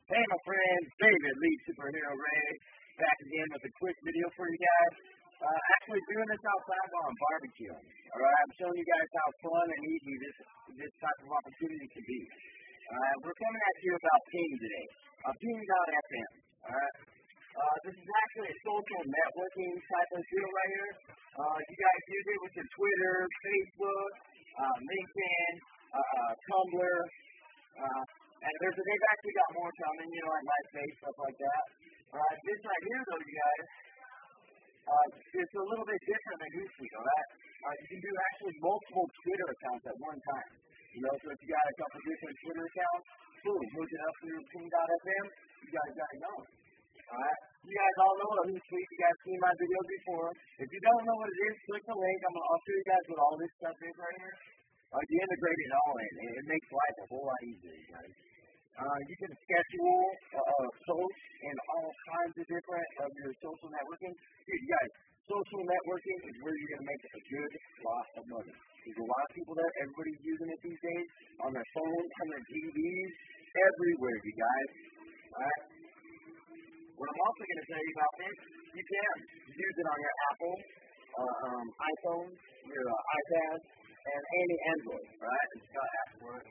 Hey, my friend, David, lead superhero Ray, back again with a quick video for you guys. Actually doing this outside while I'm barbecuing. All right, I'm showing you guys how fun and easy this type of opportunity can be. We're coming at you about Ping today. Ping.fm. All right. This is actually a social networking type of deal right here. You guys use it with your Twitter, Facebook, LinkedIn, Tumblr. And they've actually got more coming, like MySpace, stuff like that. This right here, though, you guys, it's a little bit different than Hootsuite, all right? You can do actually multiple Twitter accounts at one time. So if you got a couple different Twitter accounts, boom, hook it up through Ping.fm, you guys got it going. All right? You guys all know what Hootsuite, you guys seen my videos before. If you don't know what it is, click the link. I'll show you guys what all this stuff is right here. You integrate it all in, and it makes life a whole lot easier, you guys. You can schedule posts and all kinds of different of your social networking. Dude, you guys, social networking is where you're going to make a good lot of money. There's a lot of people there. Everybody's using it these days on their phones, on their TVs, everywhere, you guys. All right? What I'm also going to tell you about this, you can use it on your Apple, iPhone, your iPad, and any Android, right? It's got apps for it.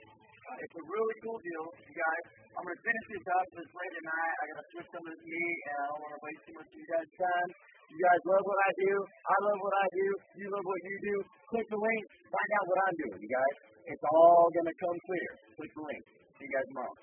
It's a really cool deal, you guys. I'm going to finish this up. It's late at night. I got to switch some of this meat, and I don't want to waste too much of you guys' time. You guys love what I do. I love what I do. You love what you do. Click the link. Find out what I'm doing, you guys. It's all going to come clear. Click the link. See you guys tomorrow.